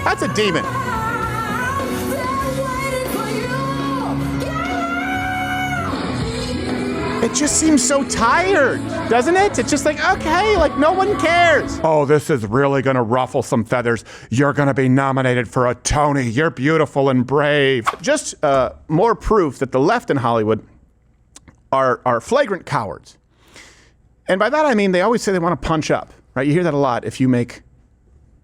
That's a demon. It just seems so tired, doesn't it? It's just like, okay, like no one cares. Oh, this is really gonna ruffle some feathers. You're gonna be nominated for a Tony. You're beautiful and brave. Just more proof that the left in Hollywood are flagrant cowards. And by that I mean they always say they want to punch up, right? You hear that a lot if you make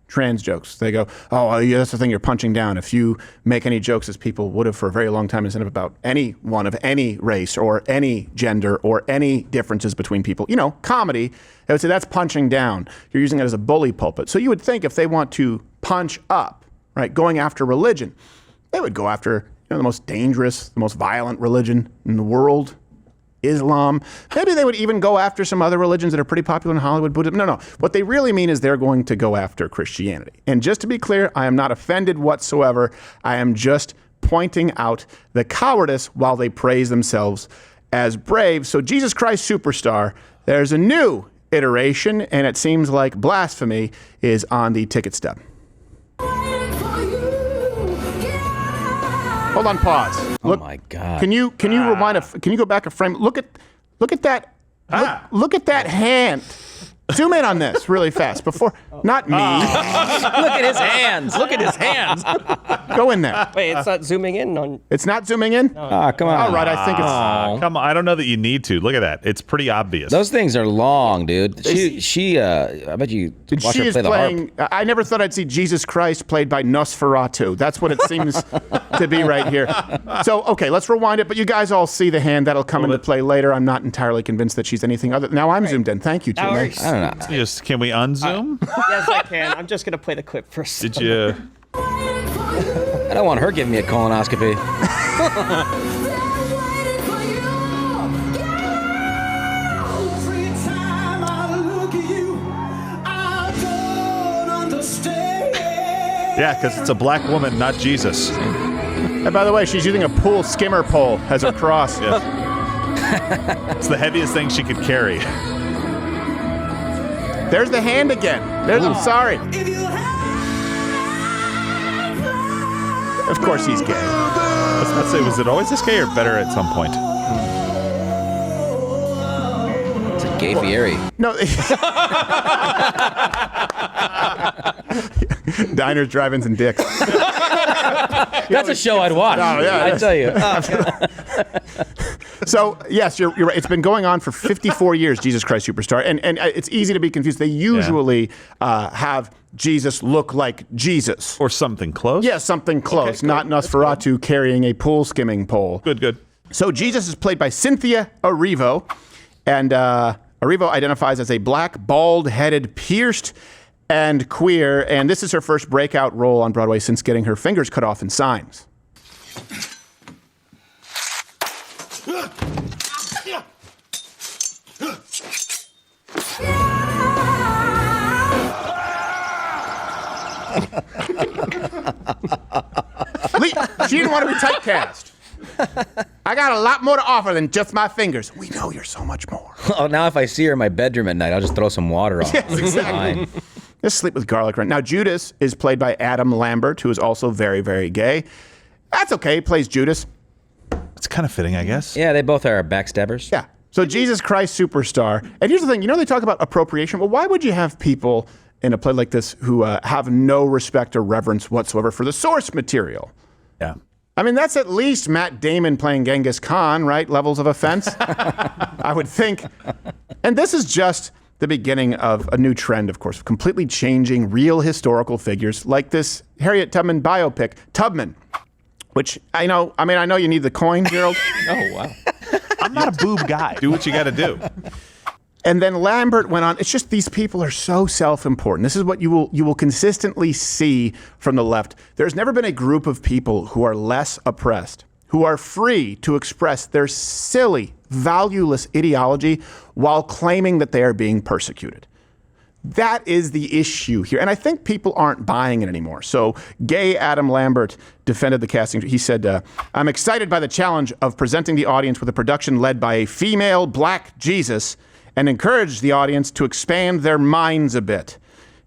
trans jokes. They go, oh, yeah, that's the thing, you're punching down. If you make any jokes, as people would have for a very long time instead of about anyone of any race or any gender or any differences between people, you know, comedy, they would say that's punching down. You're using it as a bully pulpit. So you would think if they want to punch up, right, going after religion, they would go after, you know, the most dangerous, the most violent religion in the world, Islam. Maybe they would even go after some other religions that are pretty popular in Hollywood. Buddhism. No. What they really mean is they're going to go after Christianity. And just to be clear, I am not offended whatsoever. I am just pointing out the cowardice while they praise themselves as brave. So Jesus Christ Superstar, there's a new iteration, and it seems like blasphemy is on the ticket stub. Hold on, pause. Look, oh my God! Can you rewind? Can you go back a frame? Look at that. Look at that hand. Zoom in on this really fast before. Not me. Look at his hands. Look at his hands. Go in there. Wait, it's not zooming in on. It's not zooming in? Come on. All right, I think it's. Come on, I don't know that you need to. Look at that. It's pretty obvious. Those things are long, dude. She I bet you watch her play the harp. I never thought I'd see Jesus Christ played by Nosferatu. That's what it seems to be right here. So, okay, let's rewind it. But you guys all see the hand. That'll come into play later. I'm not entirely convinced that she's anything other. Now I'm zoomed in. Thank you, Tim. I don't know. Just, can we unzoom? Yes, I can. I'm just gonna play the clip first. Did you? I don't want her giving me a colonoscopy. Yeah, because it's a black woman, not Jesus. And by the way, she's using a pool skimmer pole as her cross. Yes. It's the heaviest thing she could carry. There's the hand again. I'm sorry. Of course he's gay. Let's not say, was it always this gay or better at some point? It's a gay Fieri. No. Diners, drive-ins, and dicks. That's a show I'd watch. Oh, yeah. I tell you. So, yes, you're right. It's been going on for 54 years, Jesus Christ Superstar. And it's easy to be confused. They usually have Jesus look like Jesus. Or something close? Yeah, something close. Okay, not Nosferatu carrying a pool skimming pole. Good. So Jesus is played by Cynthia Ervio. And Ervio identifies as a black, bald-headed, pierced, and queer. And this is her first breakout role on Broadway since getting her fingers cut off in Signs. She didn't want to be typecast. I got a lot more to offer than just my fingers. We know you're so much more. Oh, now if I see her in my bedroom at night, I'll just throw some water on. Yes, exactly. Just sleep with garlic right now. Judas is played by Adam Lambert, who is also very, very gay. That's okay. He plays Judas. It's kind of fitting, I guess. Yeah, they both are backstabbers. Yeah. So Jesus Christ Superstar. And here's the thing. You know, they talk about appropriation. Well, why would you have people in a play like this who have no respect or reverence whatsoever for the source material? Yeah. I mean, that's at least Matt Damon playing Genghis Khan, right? Levels of offense, I would think. And this is just the beginning of a new trend, of course, of completely changing real historical figures like this Harriet Tubman biopic, Tubman, which I know you need the coin, Gerald. Oh, wow. I'm not a boob guy. Do what you got to do. And then Lambert went on. It's just these people are so self-important. This is what you will consistently see from the left. There's never been a group of people who are less oppressed, who are free to express their silly, valueless ideology while claiming that they are being persecuted. That is the issue here. And I think people aren't buying it anymore. So gay Adam Lambert defended the casting. He said, I'm excited by the challenge of presenting the audience with a production led by a female black Jesus and encourage the audience to expand their minds a bit.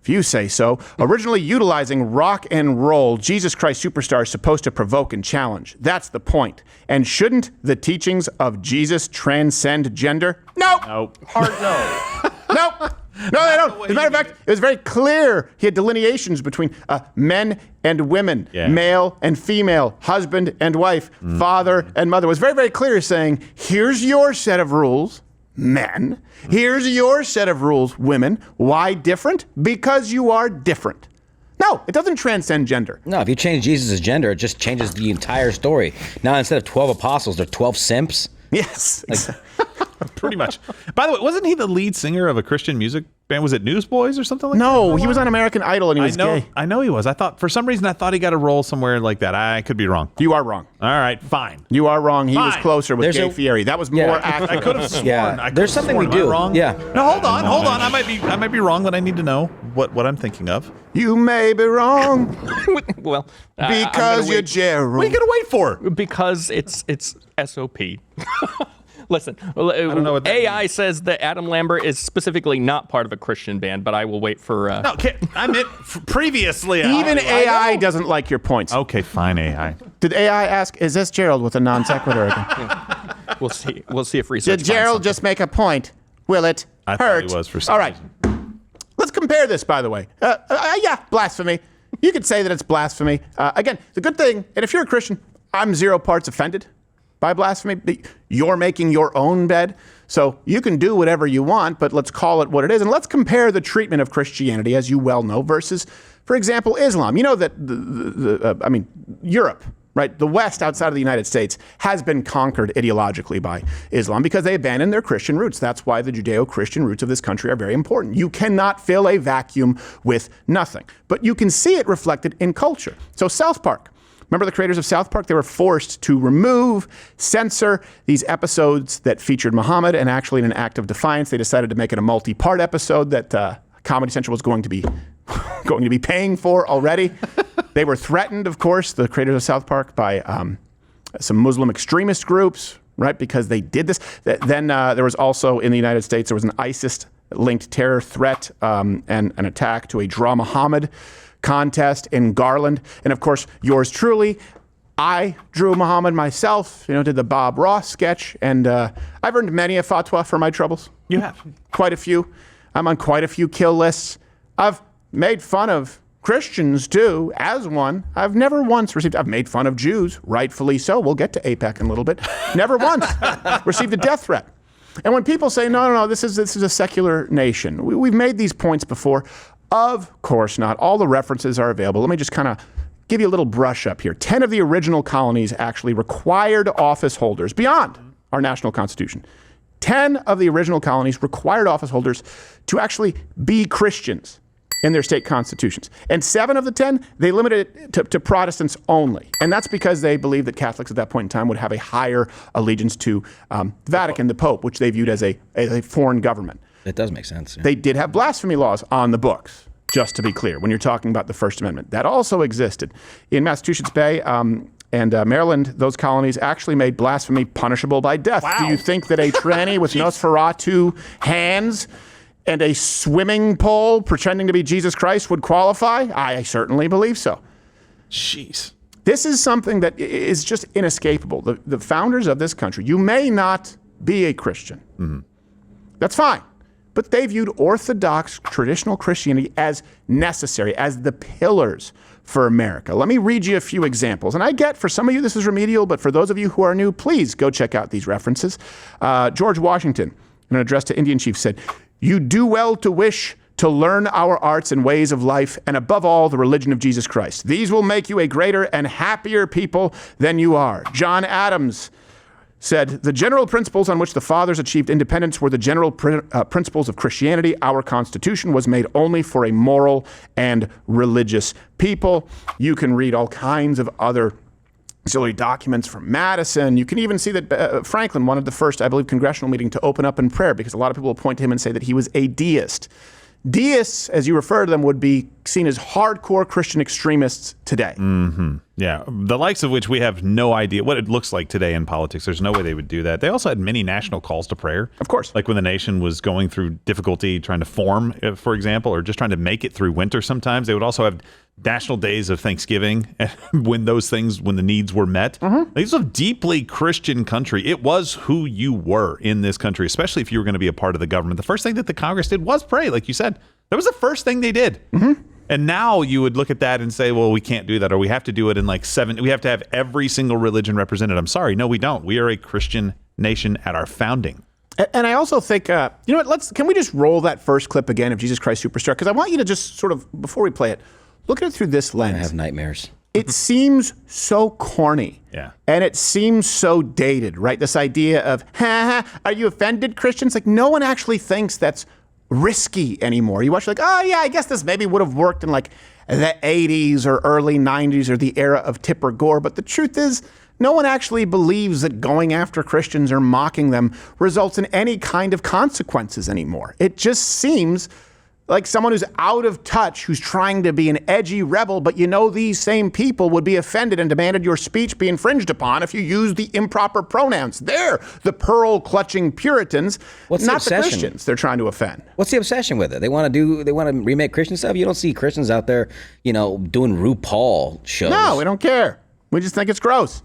If you say so. Originally utilizing rock and roll, Jesus Christ Superstar is supposed to provoke and challenge. That's the point. And shouldn't the teachings of Jesus transcend gender? No. Nope. Hard no. Nope. No, they don't. As a matter of fact, it was very clear. He had delineations between men and women, male and female, husband and wife, father and mother. It was very, very clear saying, here's your set of rules, men. Here's your set of rules, women. Why different? Because you are different. No, it doesn't transcend gender. No, if you change Jesus' gender, it just changes the entire story. Now, instead of 12 apostles, there are 12 simps. Yes. Pretty much. By the way, wasn't he the lead singer of a Christian music band? Was it Newsboys or something like that? No, he was on American Idol and he was gay. I know he was. For some reason, I thought he got a role somewhere like that. I could be wrong. You are wrong. All right, fine. You are wrong. He was Fine. closer with There's Gay a- Fieri. That was more accurate. I could have sworn. Yeah, there's something we Am I do. wrong? Yeah. No, hold on. I might be wrong, but I need to know what I'm thinking of. You may be wrong Well, because you're Gerald. What are you gonna wait for? because it's SOP. Listen, I don't know what that AI says that Adam Lambert is specifically not part of a Christian band, but I will wait for. No, I meant previously. Even AI doesn't like your points. Okay, fine, AI. Did AI ask, is this Gerald with a non sequitur again? We'll see. We'll see if research. Did Gerald just make a point? Will it I thought hurt? he was for some All right. reason. Let's compare this, by the way. Yeah, blasphemy. You could say that it's blasphemy. Again, the good thing, and if you're a Christian, I'm 0 parts offended by blasphemy. You're making your own bed, so you can do whatever you want, but let's call it what it is. And let's compare the treatment of Christianity, as you well know, versus, for example, Islam. You know that, Europe, right? The West outside of the United States has been conquered ideologically by Islam because they abandoned their Christian roots. That's why the Judeo-Christian roots of this country are very important. You cannot fill a vacuum with nothing, but you can see it reflected in culture. So South Park. Remember the creators of South Park? They were forced to remove, censor these episodes that featured Muhammad, and actually in an act of defiance, they decided to make it a multi-part episode that Comedy Central was going to be paying for already. They were threatened, of course, the creators of South Park, by some Muslim extremist groups, right? Because they did this. Then there was also, in the United States, there was an ISIS-linked terror threat and an attack to a Draw Muhammad contest in Garland. And of course, yours truly, I drew Muhammad myself, did the Bob Ross sketch, and I've earned many a fatwa for my troubles. You have. Quite a few. I'm on quite a few kill lists. I've made fun of Christians too, as one. I've never once I've made fun of Jews, rightfully so. We'll get to AIPAC in a little bit. Never once received a death threat. And when people say, no, this is a secular nation, we've made these points before. Of course not. All the references are available. Let me just kind of give you a little brush up here. 10 of the original colonies actually required office holders beyond our national constitution. 10 of the original colonies required office holders to actually be Christians in their state constitutions. And 7 of the 10, they limited it to Protestants only. And that's because they believed that Catholics at that point in time would have a higher allegiance to the Vatican, the Pope, which they viewed as a foreign government. It does make sense. Yeah. They did have blasphemy laws on the books, just to be clear, when you're talking about the First Amendment. That also existed. In Massachusetts Bay and Maryland, those colonies actually made blasphemy punishable by death. Wow. Do you think that a tranny with Nosferatu hands and a swimming pole pretending to be Jesus Christ would qualify? I certainly believe so. Jeez. This is something that is just inescapable. The founders of this country, you may not be a Christian. Mm-hmm. That's fine. But they viewed Orthodox traditional Christianity as necessary, as the pillars for America. Let me read you a few examples. And I get, for some of you, this is remedial, but for those of you who are new, please go check out these references. George Washington, in an address to Indian chiefs, said, "You do well to wish to learn our arts and ways of life, and above all, the religion of Jesus Christ. These will make you a greater and happier people than you are." John Adams said, "The general principles on which the fathers achieved independence were the general principles of Christianity. Our Constitution was made only for a moral and religious people." You can read all kinds of other auxiliary documents from Madison. You can even see that Franklin wanted the first, I believe, congressional meeting to open up in prayer, because a lot of people will point to him and say that he was a deist. deists, as you refer to them, would be seen as hardcore Christian extremists today. Yeah, the likes of which we have no idea what it looks like today in politics. There's no way they would do that. They also had many national calls to prayer. Of course. Like when the nation was going through difficulty trying to form, for example, or just trying to make it through winter sometimes. They would also have national days of Thanksgiving when the needs were met. This was a deeply Christian country. It was who you were in this country, especially if you were going to be a part of the government. The first thing that the Congress did was pray, like you said. That was the first thing they did. And now you would look at that and say, well, we can't do that, or we have to do it in like we have to have every single religion represented. I'm sorry. No, we don't. We are a Christian nation at our founding. And I also think, you know what, can we just roll that first clip again of Jesus Christ Superstar? Because I want you to just sort of, before we play it, look at it through this lens. I have nightmares. It seems so corny. Yeah. And it seems so dated, right? This idea of, are you offended, Christians? Like, no one actually thinks that's risky anymore. You watch like, oh yeah, I guess this maybe would have worked in like the 80s or early 90s or the era of Tipper Gore. But the truth is, no one actually believes that going after Christians or mocking them results in any kind of consequences anymore. It just seems like someone who's out of touch, who's trying to be an edgy rebel, but you know these same people would be offended and demanded your speech be infringed upon if you use the improper pronouns. They're the pearl-clutching Puritans, What's the not the obsession? Christians they're trying to offend. What's the obsession with it? They want to remake Christian stuff. You don't see Christians out there, doing RuPaul shows. No, we don't care. We just think it's gross.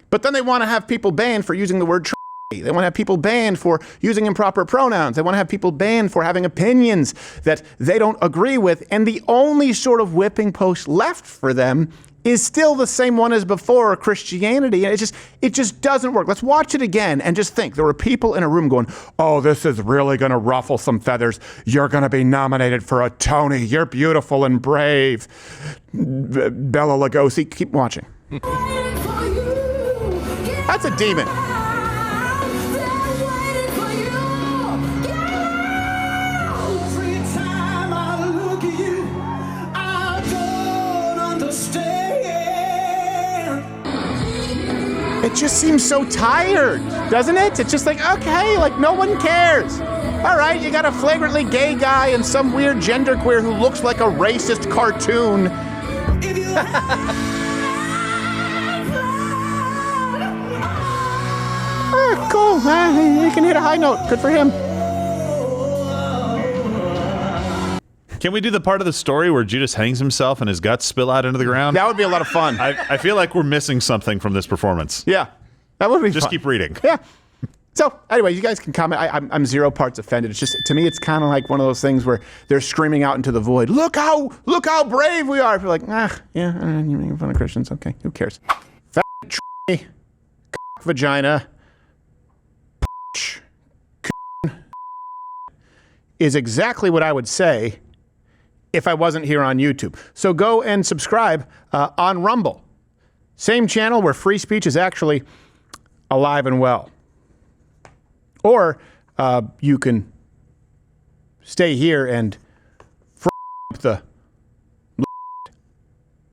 But then they want to have people banned for using the word they want to have people banned for using improper pronouns. They want to have people banned for having opinions that they don't agree with. And the only sort of whipping post left for them is still the same one as before, Christianity. And it just doesn't work. Let's watch it again and just think. There were people in a room going, oh, this is really going to ruffle some feathers. You're going to be nominated for a Tony. You're beautiful and brave. Bela Lugosi. Keep watching. That's a demon. It just seems so tired, doesn't it? It's just like, okay, like no one cares. All right, you got a flagrantly gay guy and some weird genderqueer who looks like a racist cartoon. Cool, he can hit a high note. Good for him. Can we do the part of the story where Judas hangs himself and his guts spill out into the ground? That would be a lot of fun. I feel like we're missing something from this performance. Yeah, that would be Just fun. keep reading. Yeah. So anyway, you guys can comment. I'm 0 parts offended. It's just, to me, it's kind of like one of those things where they're screaming out into the void. Look how brave we are. If you're like, yeah, you're making fun of Christians. Okay, who cares? Fat vagina is exactly what I would say if I wasn't here on YouTube. So go and subscribe on Rumble. Same channel where free speech is actually alive and well. Or you can stay here and the